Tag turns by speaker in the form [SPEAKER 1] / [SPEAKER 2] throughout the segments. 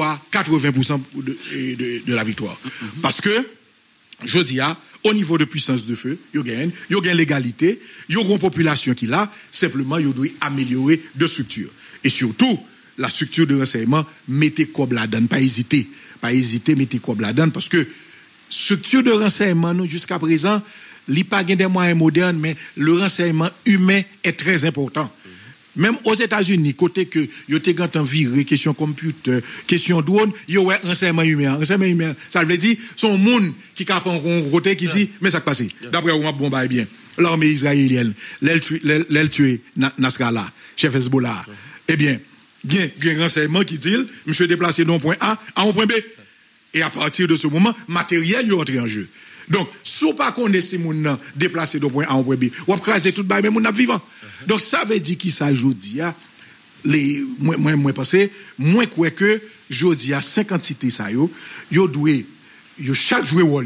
[SPEAKER 1] à 80% de la victoire. Parce que, je dis, au niveau de puissance de feu, il y a l'égalité, il y a une population qui l'a, simplement, il doit améliorer de structure. Et surtout, la structure de renseignement, mettez comme la donne, pas hésiter, mettez comme la donne, parce que structure de renseignement, nous, jusqu'à présent, il n'y a pas des moyens modernes, mais le renseignement humain est très important. Même aux États-Unis, côté que yo te gantan viré question computer, question drone, yo ouais renseignement humain. Renseignement humain, ça veut dire son monde qui capon côté qui dit mais ça passe. D'après on bon bail bien. L'armée israélienne, l'elle tué Nasrallah, chef Hezbollah. Eh bien, bien renseignement qui dit monsieur déplacé d'un point A à un point B. Et à partir de ce moment, matériel yo entré en jeu. Donc, si vous ne connaissez pas ces gens déplacés d'un point A à un point B, vous crasez tout le monde, mais vous n'êtes vivant. Donc, ça veut dire qu'il s'ajoute, moi, pensez, moi, quoi que, je dis à 50 cités, ça, chaque joueur,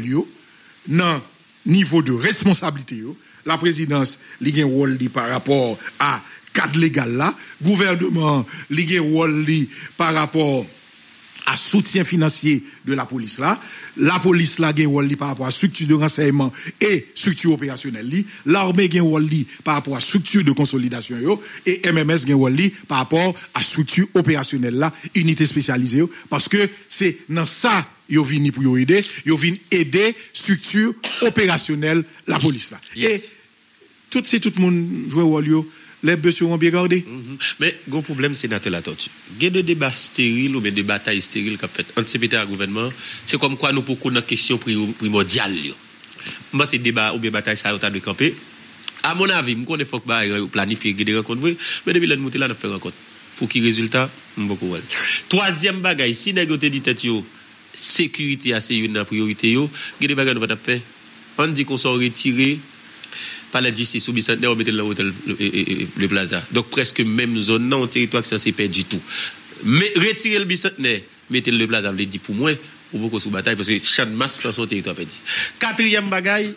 [SPEAKER 1] dans niveau de responsabilité, la présidence, il y a un rôle par rapport à cadre légal là, gouvernement, il y a un rôle par rapport à soutien financier de la police là gagne rôle par rapport à structure de renseignement et structure opérationnelle l'armée gagne rôle par rapport à structure de consolidation et MMS gagne rôle par rapport à structure opérationnelle là unité spécialisée parce que c'est dans ça yo vini pour yo aider structure opérationnelle la police là et tout le monde joue rôle les bœufs seront bien gardés.
[SPEAKER 2] Mais le problème, c'est la tortue. Il y a des débats stériles ou bien des batailles stériles qu'a fait entre CPT et le gouvernement. C'est comme quoi nous pouvons une question primordiale. Moi, c'est débat ou bien bataille, ça a de camper. À mon avis, je connais qu'il faut planifier des rencontres. Mais depuis l'année, là, on fait rencontre. Pour qui résultat, beaucoup. Troisième bagaille, si nous avons dit sécurité, c'est une priorité, il y a des bagailles que nous avons fait. On dit qu'on s'en retiré. Par la justice ou bicentenaire, on mettait dans l'hôtel le plaza. Donc presque même zone dans le territoire qui s'est perdu tout. Mais retirer le bicentenaire, mettez le plaza, je dis pour moi, ou beaucoup sous bataille, parce que chaque masse dans son territoire perdu. Quatrième bagaille,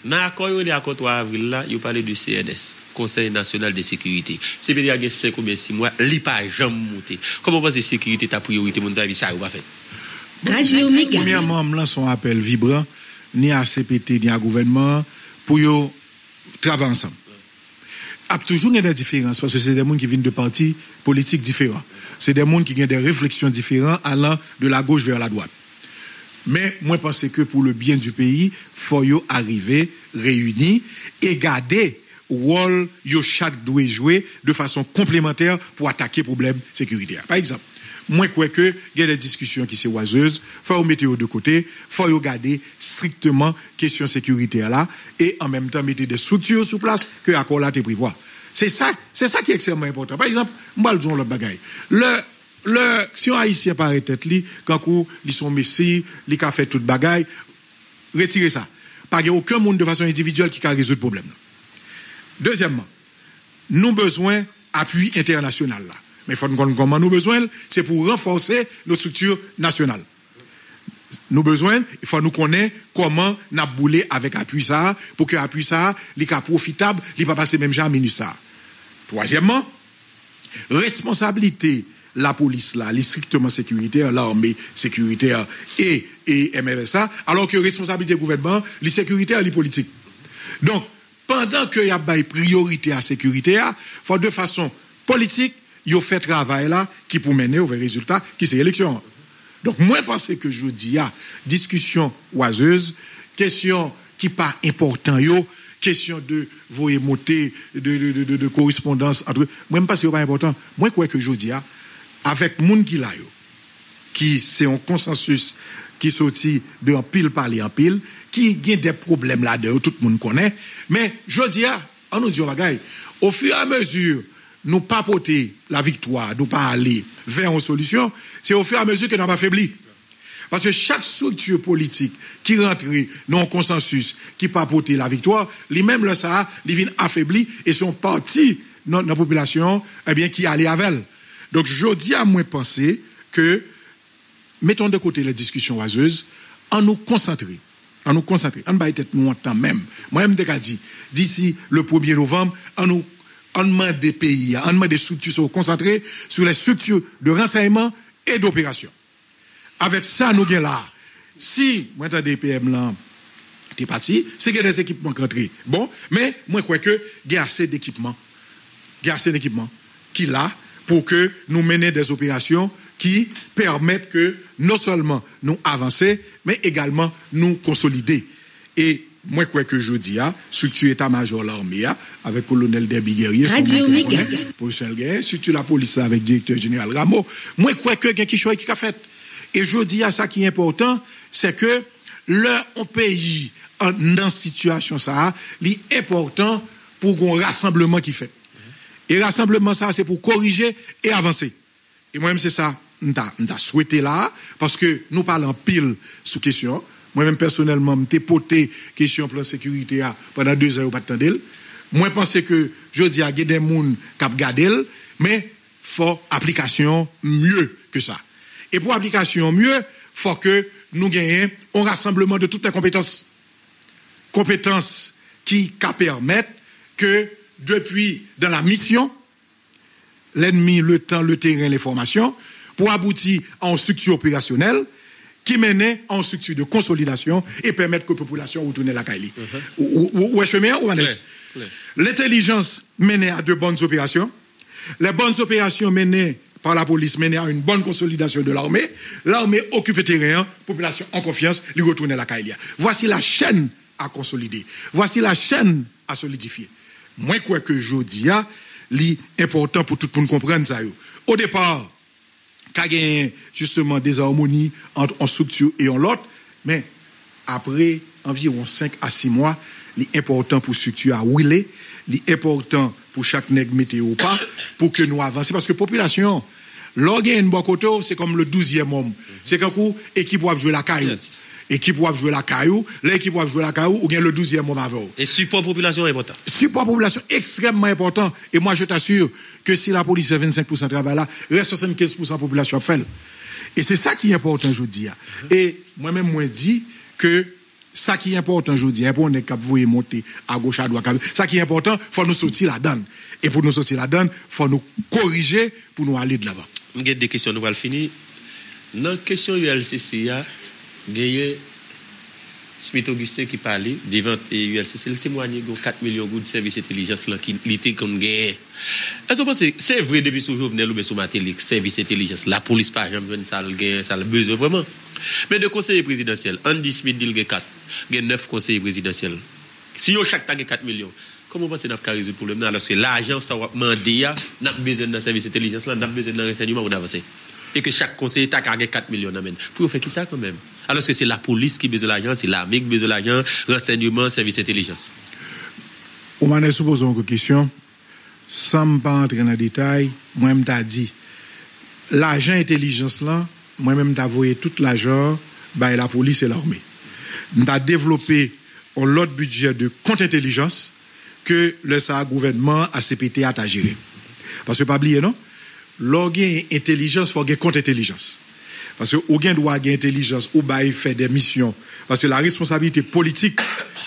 [SPEAKER 2] dans l'accord de 3 avril, là, il parlait du CNS, Conseil national de sécurité. C'est bien qu'il y a 5 ou 6 mois, il n'y a pas jamais monté. Comment vous pensez que la sécurité est ta priorité, mon avis, ça, ou pas fait?
[SPEAKER 1] Premièrement, je lance un appel vibrant, ni à CPT, ni à gouvernement, pour yo travailler ensemble. Il y a toujours des différences parce que c'est des gens qui viennent de partis politiques différents. C'est des gens qui ont des réflexions différentes allant de la gauche vers la droite. Mais moi, je pense que pour le bien du pays, il faut arriver réunis et garder le rôle que chaque doit jouer de façon complémentaire pour attaquer le problème sécuritaire. Par exemple, moi, je crois qu'il y a des discussions qui sont oiseuses. Il faut mettre de côté. Il faut regarder strictement question sécuritaire là. Et en même temps, mettre des structures sur place que l'accord là te prévoit. C'est ça qui est extrêmement important. Par exemple, moi, je dis l'autre bagaille. Si on haïtien paraît tête li, quand ils sont messie, ils ont fait toute bagaille, retirez ça. Pas qu'il y a aucun monde de façon individuelle qui a résoudre le problème. Deuxièmement, nous avons besoin d'appui international là. Mais il faut nous connaître comment nous besoin, c'est pour renforcer nos structures nationales. Nous besoin, il faut nous connaître comment nous bouler avec appui ça, pour que appui ça, il soit profitable, il va passer même jamais à ministre ça. Troisièmement, responsabilité la police là, les strictement sécuritaire, l'armée sécuritaire et MFSA, alors que responsabilité gouvernement, les sécuritaires et les politiques. Donc, pendant qu'il y a une priorité à la sécurité, il faut de façon politique, il fait travail là qui pour mener au résultat qui c'est l'élection. Donc moi je pense que je dis discussion oiseuse, question qui pas important question de voyer monter de correspondance entre moi je pense que c'est pas important. Moi je crois que je dis avec monde qui là qui c'est un consensus qui sorti de en pile parler en pile qui gagne des problèmes là-dedans tout le monde connaît mais je dis on nous dit bagaille au fur et à mesure nous pas porter la victoire, nous pas aller vers une solution, c'est au fur et à mesure que nous pas affaibli. Parce que chaque structure politique qui rentre dans un consensus, qui pas porter la victoire, lui-même le ça, il vient affaibli et son parti dans la population, eh bien, qui allait avec elle. Donc, je dis à moi penser que, mettons de côté les discussions oiseuses, en nous concentrer. On va être nous en temps même. Moi-même, je dis, d'ici le 1er novembre, on demande des pays, on demande des structures concentrées sur les structures de renseignement et d'opération. Avec ça, nous gagnons là. Si, moi, t'as des PM là, t'es parti, c'est qu'il y a des équipements qui rentrent. Bon, mais moi, je crois que il y a assez d'équipements. Il y a assez d'équipements qui là pour que nous menions des opérations qui permettent que non seulement nous avancer, mais également nous consolider. Et moi, je crois que je dis, structure état-major l'armée, avec colonel Derby Guerrier, professionnel guerrier, structure la police avec directeur général Rameau, moi, je crois que il y a quelque chose qui a fait. Et je dis à ça qui est important, c'est que un pays dans situation ça, l'important pour un rassemblement qui fait. Et rassemblement ça, c'est pour corriger et avancer. Et moi-même, c'est ça, m'ta souhaité là, parce que nous parlons pile sous question. Moi-même, personnellement, m'te poté question plan sécurité pendant 2 heures ou pas de temps d'elle. Moi, je pense que je dis à des gens qui ont gardé, mais faut application mieux que ça. Et pour application mieux, faut que nous gagnions un rassemblement de toutes les compétences. Compétences qui permettent que depuis dans la mission, l'ennemi, le temps, le terrain, les formations, pour aboutir à une structure opérationnelle qui menait à une structure de consolidation et permettre que la population retourne la Kaili. Ou est chemin ou manège. L'intelligence menait à de bonnes opérations. Les bonnes opérations menées par la police menaient à une bonne consolidation de l'armée. L'armée occupe le terrain, population en confiance, lui retourne la Kaili. Voici la chaîne à consolider. Voici la chaîne à solidifier. Moi, quoi que je dis, l'important pour tout le monde comprendre ça. Au départ, il y a justement des harmonies entre une structure et l'autre, mais après environ 5 à 6 mois, l'important pour structure à wheeler, l'important pour chaque nègre météo pas, pour que nous avancions. Parce que la population, l'organe Bokoto, c'est comme le 12e homme. C'est qu'un coup, équipe va jouer la caillou. Équipe va jouer la caillou, l'équipe va jouer la caillou, ou bien le 12e homme avant.
[SPEAKER 2] Et support population est important.
[SPEAKER 1] Support population extrêmement important. Et moi, je t'assure que si la police fait 25% de travail là, reste 75% de la population fait. Et c'est ça qui est important aujourd'hui. Et moi-même, moi, dis que ça qui est important aujourd'hui, pour on est capable de monter à gauche, à droite, ça qui est important, faut nous sortir la donne. Et pour nous sortir la donne, faut nous corriger pour nous aller de l'avant.
[SPEAKER 2] On a des questions, nous allons finir. Dans la question ULCC, Gaye Smith Augustin qui parlait devant ULCC, il témoignait de 4 millions de services d'intelligence qui étaient comme gaye. Est-ce que vous pensez c'est vrai depuis toujours venir le sur ma télé service d'intelligence la police par exemple ça le besoin vraiment. Mais de conseillers présidentiels, Andy Smith dit il 4, il y a 9 conseillers présidentiels. Si yo chaque tag 4 millions, comment vous pensez n'a pas résoudre le problème alors que l'argent ça va demander n'a besoin d'un service d'intelligence là, n'a besoin d'un renseignement pour avancer. Et que chaque conseiller t'a gagné 4 millions d'amène. Pour faire qui ça quand même? Alors que c'est la police qui a besoin de l'argent, c'est l'armée qui a besoin de l'argent, renseignement, service d'intelligence.
[SPEAKER 1] On m'a supposé une question, sans ne pas entrer dans les détails, moi-même t'ai dit, l'argent intelligence là, moi-même t'ai envoyé tout l'argent, bah, la police et l'armée. T'ai développé un autre budget de compte intelligence que le gouvernement a CPT à gérer. Parce que pas oublier, non? L'organe intelligence, il faut gagner contre intelligence. Parce que aucun doit gagner intelligence ou bah il fait des missions. Parce que la responsabilité politique,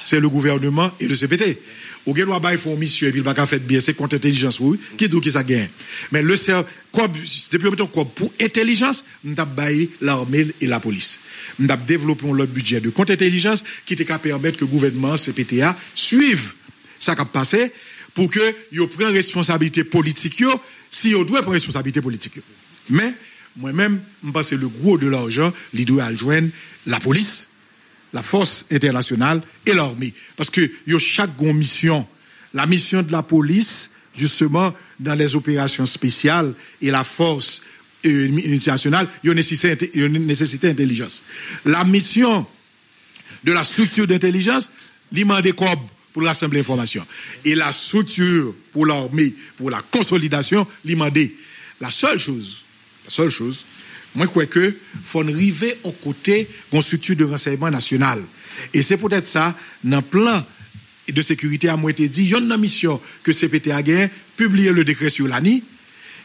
[SPEAKER 1] c'est le gouvernement et le CPT. Aucun doit bah il faut une mission et puis il va faire bien, c'est contre intelligence, oui. Qui dit que ça gagne? Mais le depuis pour intelligence, nous avons baillé l'armée et la police. Nous avons développé notre budget de contre intelligence qui te permettre que le gouvernement, CPTA, suive ça qui a passé pour que yo prenne responsabilité politique yo si yo doit prendre responsabilité politique yo. Mais moi-même je pense que le gros de l'argent il doit joindre la police, la force internationale et l'armée parce que yo chaque mission, la mission de la police justement dans les opérations spéciales et la force internationale yo nécessite intelligence. La mission de la structure d'intelligence li mande corps pour rassembler l'information. Et la structure pour l'armée, pour la consolidation, l'imandé. La seule chose, moi, je crois que faut arriver au côté d'une structure de renseignement national. Et c'est peut-être ça, dans le plan de sécurité, à moi, été dit, il y a une mission que CPT a gagné, publier le décret sur l'ANI,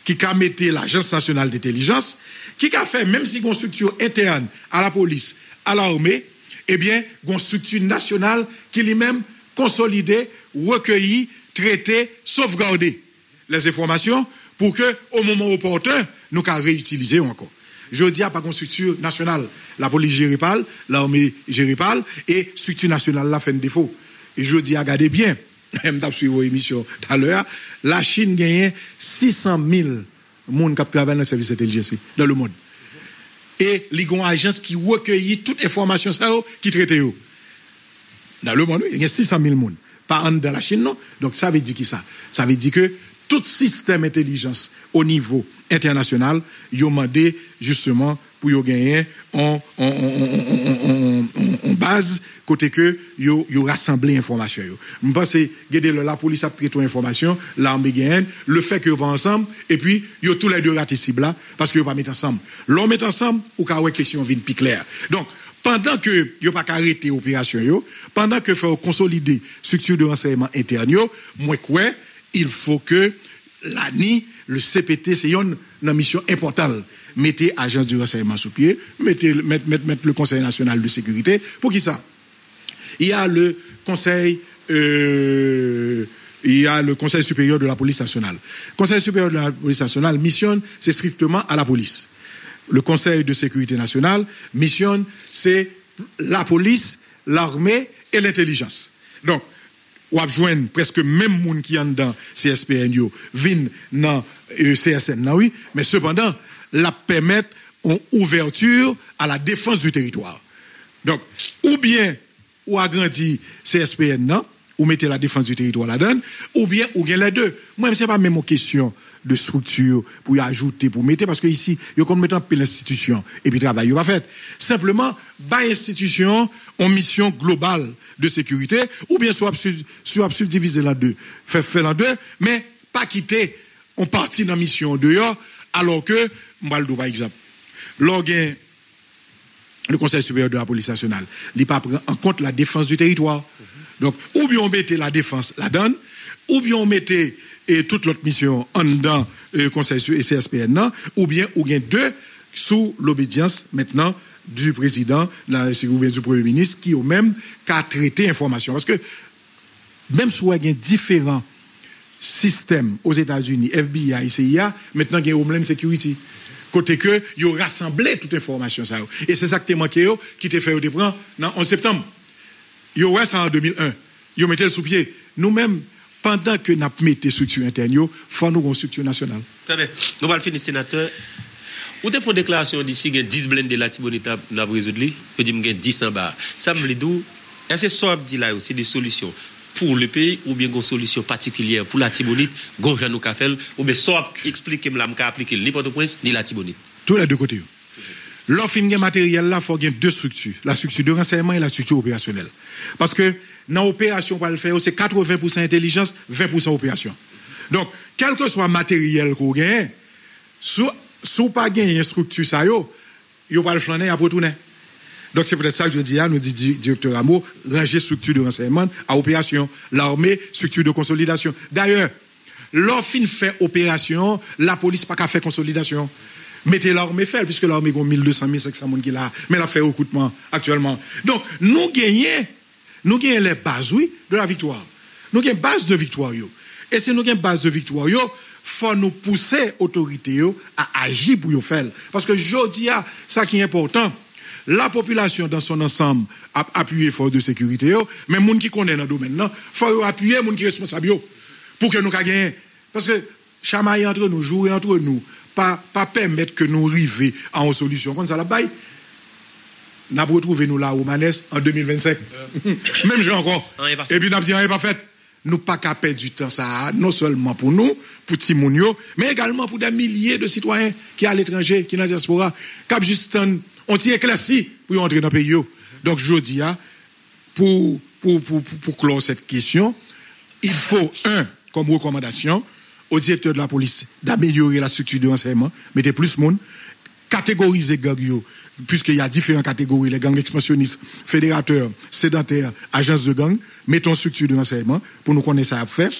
[SPEAKER 1] qui a mis l'Agence nationale d'intelligence, qui a fait, même si il y a une structure interne à la police, à l'armée, eh bien, il y a une structure nationale qui lui-même consolider, recueillir, traiter, sauvegarder les informations pour que, au moment opportun, nous puissions réutiliser encore. je dis à pas une structure nationale. La police gère pas, l'armée gère pas, et structure nationale là fait un défaut. Et je dis à garder bien, même d'après suivre l'émission tout à l'heure, la Chine gagne 600 000 monde qui travaillent dans le service d'intelligence dans le monde. Et les une agence qui recueillit toute information ça qui traite yo. Dans le monde, il y a 600 000 monde. Pas dans la Chine, non. Donc ça veut dire qui ça? Ça veut dire que tout système d'intelligence au niveau international, ils ont demandé justement pour y gagner en base côté que yo rassembler information yo. Je pense que la police a traité information, l'armée gagne, le fait que yo pas ensemble et puis yo tous les deux raté cible là parce que yo pas mettre ensemble. L'on met ensemble ou ka ouais question vient plus claire. Donc pendant que yo pas arrêter opération yo, pendant que faut consolider structure de renseignement interne yo, moi quoi, il faut que l'ANI, le CPT, c'est une mission importante. Mettez agence de renseignement sous pied, mettez le Conseil national de sécurité. Pour qui ça? Il y a le Conseil supérieur de la police nationale. Le Conseil supérieur de la police nationale missionne, c'est strictement à la police. Le Conseil de sécurité nationale missionne, c'est la police, l'armée et l'intelligence. Donc, ou a joindre presque même monde qui en dans CSPN yo vinn dans CSN là oui, mais cependant la permettre une ouverture à la défense du territoire. Donc ou bien ou agrandi CSPN non, ou mettez la défense du territoire là-dedans, ou bien ou gain les deux. Moi c'est pas même une question de structure pour y ajouter pour mettre parce que ici yo qu'on mettre en pile l'institution et puis travail yo pas fait. Simplement ba institution en mission globale de sécurité ou bien soit subdiviser en deux, faire en deux mais pas quitter on partie dans mission dehors alors que m'bal do par exemple. L'organe le Conseil supérieur de la police nationale, il pas prend en compte la défense du territoire. Donc ou bien on mettait la défense là-dedans ou bien on mettait et toute l'autre mission en dedans Conseil et CSPN non, ou bien ou bien deux sous l'obédience maintenant du président du premier ministre qui au même qu'à traiter information parce que même si il y a différents systèmes aux États-Unis FBI CIA maintenant il y a Homeland Security côté que yo rassemblé toute information ça et c'est exactement qui te fait au prend en septembre yo ouais ça en 2001 yo mettez le sous pied nous-mêmes pendant que n'a metté structure interne yo faut nous une structure nationale.
[SPEAKER 2] Très bien. Nous va le finir sénateur. Ou te font déclaration d'ici gain 10 blindés la Tibonite n'a résoudre li, je dis gain 10 en bas. Ça me dit est-ce que ça dit là aussi des solutions pour le pays ou bien une solution particulière pour la Tibonite, gon Jean nous ka fait ou bien ça expliquer me la m'ka appliquer ni Port-au-Prince ni la Tibonite.
[SPEAKER 1] Tous les deux côtés. L'offre gain matériel là faut gain deux structures, la structure de renseignement et la structure opérationnelle. Parce que dans l'opération qu'on va le faire, c'est 80% intelligence, 20% opération. Donc, quel que soit le matériel qu'on gagne, si pas gagner une structure, ça yo va le flaner à retourner. Donc, c'est peut-être ça que je dis, nous dit directeur Rameau, ranger structure de renseignement à opération, l'armée, structure de consolidation. D'ailleurs, lorsqu'on fait opération, la police pas qu'à faire consolidation. Mettez l'armée faire, puisque l'armée a 1200, 1500 personnes qui là, mais elle a fait recrutement actuellement. Donc, nous gagnons les bases, oui, de la victoire. Nous gagnons base de victoire, yo. Et si nous gagnons base de victoire, yo, faut nous pousser autorité, yo, à agir pour yo faire. Parce que je dis, ça qui est important, la population dans son ensemble a appuyé force de sécurité, yo, mais moun qui connaît dans le domaine, non, faut appuyer moun qui responsable, yo, pour que nous gagnions. Parce que, chamailler entre nous, jouer entre nous, pas permettre que nous arrivions à une solution. Comme ça, la baille, n'a pas retrouvé nous là au Manès en 2025. Même j'ai encore. Et puis, n'a pas fait. Nous pas qu'à perdre du temps ça, non seulement pour nous, pour Timounio, mais également pour des milliers de citoyens qui à l'étranger, qui dans la diaspora, qui juste on tient éclairci pour entrer dans le pays. Donc, je dis, pour clore cette question, il faut, comme recommandation, au directeur de la police d'améliorer la structure de renseignement, mettez plus monde, catégoriser gang yo, puisqu'il y a différentes catégories, les gangs expansionnistes, fédérateurs, sédentaires, agences de gang, mettons structure de renseignement pour nous connaître ça à faire.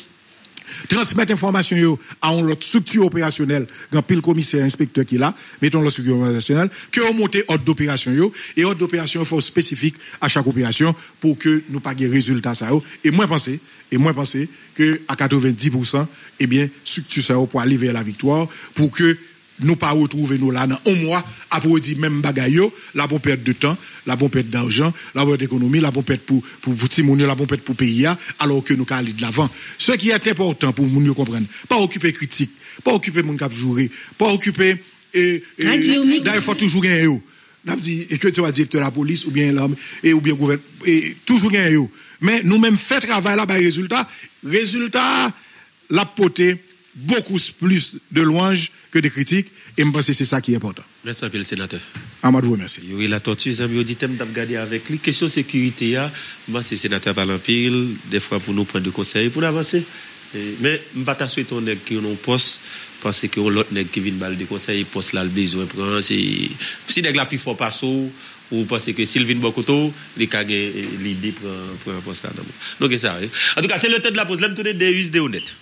[SPEAKER 1] Transmettre information yo à une autre structure opérationnelle, grand pile commissaire, inspecteur qui là, mettons la structure opérationnelle, que on monte ordre d'opération yo, et ordre d'opération faut spécifique à chaque opération pour que nous pas des résultats ça yo. Et moi penser que à 90%, eh bien, structure ça pour aller vers la victoire, pour que nous pas retrouver nous là dans un mois après dire même bagaille la bon perdre de temps, la bon perdre d'argent, la bon d'économie, la bon perdre pour Timounio, la bon perdre pour pays alors que nous ca aller de l'avant. Ce qui est important pour nous comprendre, pas occuper critique, pas occuper mon cap jouer, pas occuper d'ailleurs faut toujours gagner yo. N'a dit et que tu vas directeur de la police ou bien l'armée ou bien gouvernement toujours gagner yo. Mais nous même fait travail là ba résultat la portée beaucoup plus de louanges que de critiques et je pense que c'est ça qui est important.
[SPEAKER 2] Merci le sénateur.
[SPEAKER 1] Amadou, merci.
[SPEAKER 2] Oui, la tortue, j'ai dit thème d'abgarder avec les questions sécurité moi c'est sénateur par l'empile des fois pour nous prendre des conseils pour avancer. Mais je ne pas souhaiter on qui on poste parce que l'autre nèg qui vient balle des conseils poste là le besoin prend c'est si nèg la plus fort pas ou parce que Sylvine Bokoto les ka l'idée pour un poste là. Donc c'est ça. En tout cas, c'est le temps de la pause, là me tourner des us de honnête.